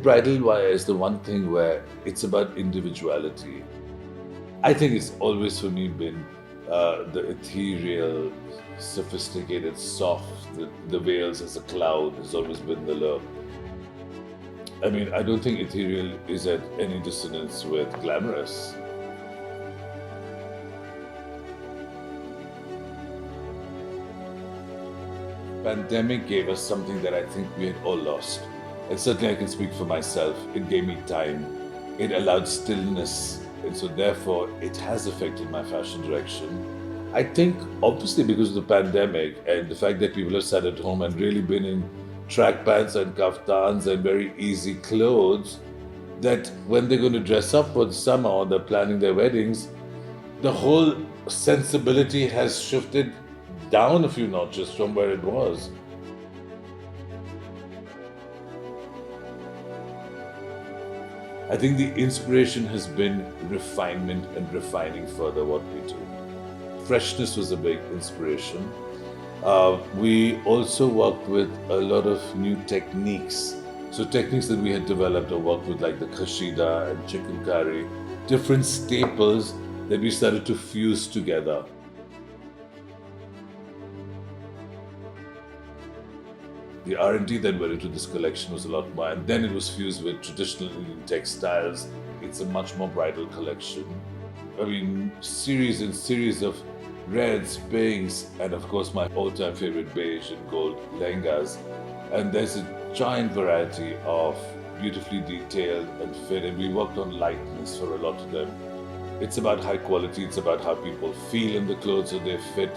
bridal wire is the one thing where it's about individuality. I think it's always for me been the ethereal, sophisticated, soft, the veils as a cloud has always been the look. I mean, I don't think ethereal is at any dissonance with glamorous. Pandemic gave us something that I think we had all lost. And certainly I can speak for myself. It gave me time. It allowed stillness. And so therefore it has affected my fashion direction. I think obviously because of the pandemic and the fact that people have sat at home and really been in track pants and kaftans and very easy clothes, that when they're going to dress up for the summer or they're planning their weddings, the whole sensibility has shifted down a few notches from where it was. I think the inspiration has been refinement and refining further what we do. Freshness was a big inspiration. We also worked with a lot of new techniques. So techniques that we had developed or worked with, like the khashida and chicken curry, different staples that we started to fuse together. The R&D that went into this collection was a lot more, and then it was fused with traditional Indian textiles. It's a much more bridal collection. I mean, series and series of reds, pinks, and of course my all-time favorite beige and gold lehengas. And there's a giant variety of beautifully detailed and fit, and we worked on lightness for a lot of them. It's about high quality, it's about how people feel in the clothes, so they fit.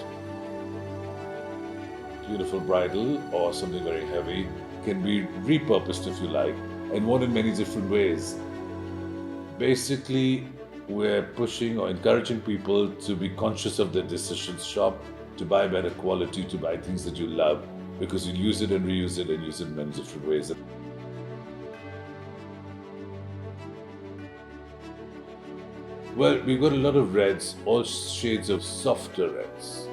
Beautiful bridal or something very heavy can be repurposed if you like, and worn in many different ways. Basically, we're pushing or encouraging people to be conscious of their decisions, shop, to buy better quality, to buy things that you love, because you use it and reuse it and use it in many different ways. Well, we've got a lot of reds, all shades of softer reds.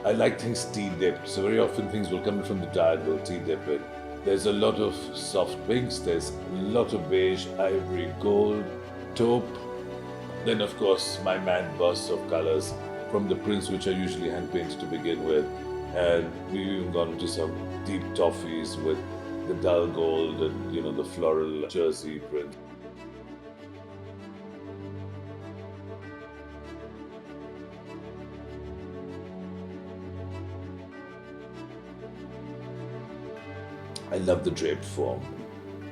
I like things tea dipped, so very often things will come in from the diagonal, tea dip it. There's a lot of soft pinks, there's a lot of beige, ivory, gold, taupe. Then of course my mad bursts of colors from the prints, which are usually hand painted to begin with. And we've even gone into some deep toffees with the dull gold and the floral jersey print. I love the draped form.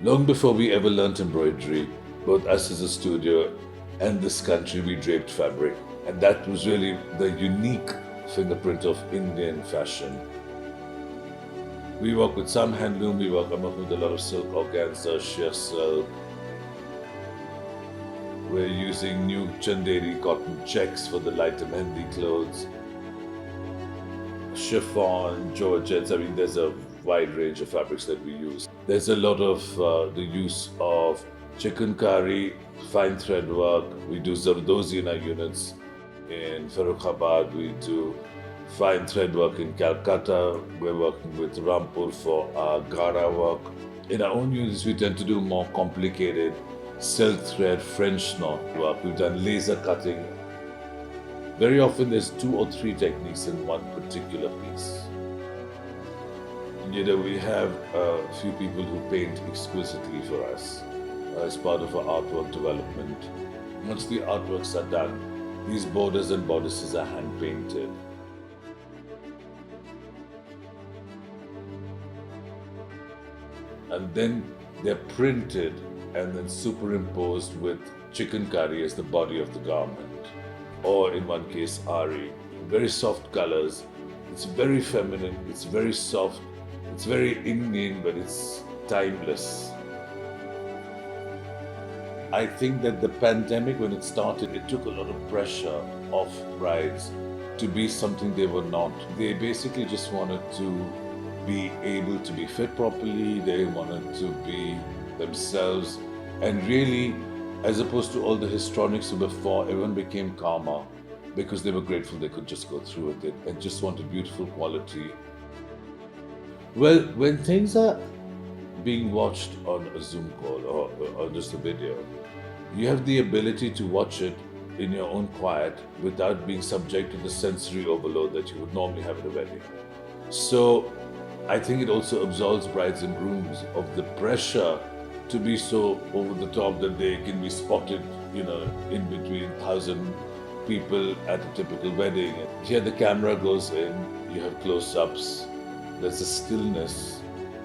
Long before we ever learnt embroidery, both us as a studio and this country, we draped fabric. And that was really the unique fingerprint of Indian fashion. We work with some handloom, I'm working with a lot of silk, organza, sheer silk. We're using new Chanderi cotton checks for the lighter mehendi clothes. Chiffon, georgettes, I mean there's a wide range of fabrics that we use. There's a lot of the use of chicken curry, fine thread work. We do Zardozi in our units. In Farrukhabad, we do fine thread work. In Calcutta, we're working with Rampur for our Gara work. In our own units, we tend to do more complicated silk thread, French knot work. We've done laser cutting. Very often there's 2 or 3 techniques in one particular piece. We have a few people who paint exquisitely for us as part of our artwork development. Once the artworks are done, these borders and bodices are hand painted. And then they're printed and then superimposed with chicken curry as the body of the garment. Or in one case, Ari. Very soft colors. It's very feminine, it's very soft. It's very Indian, but it's timeless. I think that the pandemic, when it started, it took a lot of pressure off brides to be something they were not. They basically just wanted to be able to be fit properly. They wanted to be themselves. And really, as opposed to all the histrionics of before, everyone became calmer because they were grateful they could just go through with it and just wanted beautiful quality. Well, when things are being watched on a Zoom call or just a video. You have the ability to watch it in your own quiet without being subject to the sensory overload that you would normally have at a wedding. So I think it also absolves brides and grooms of the pressure to be so over the top that they can be spotted, in between 1,000 people at a typical wedding. Here the camera goes in, you have close-ups, there's a stillness.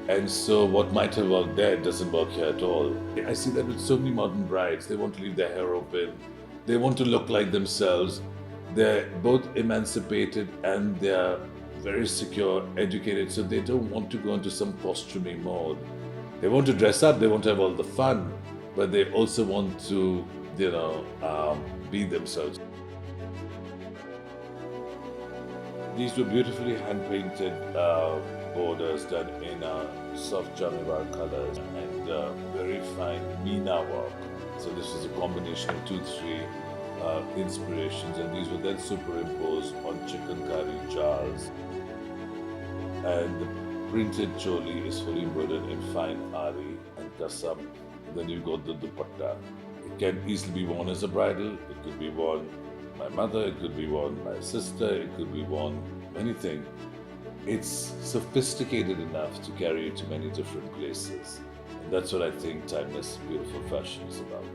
And so what might have worked there doesn't work here at all. I see that with so many modern brides. They want to leave their hair open. They want to look like themselves. They're both emancipated and they're very secure, educated, so they don't want to go into some costuming mode. They want to dress up, they want to have all the fun, but they also want to, be themselves. These were beautifully hand-painted borders done in soft Jamivar colors and very fine Meena work. So this was a combination of 2-3 inspirations, and these were then superimposed on chikankari jars. And the printed choli is fully embroidered in fine ari and kasam. Then you've got the dupatta. It can easily be worn as a bridal. It could be worn by my mother, it could be worn by a sister, it could be worn anything. It's sophisticated enough to carry you to many different places. And that's what I think timeless, beautiful fashion is about.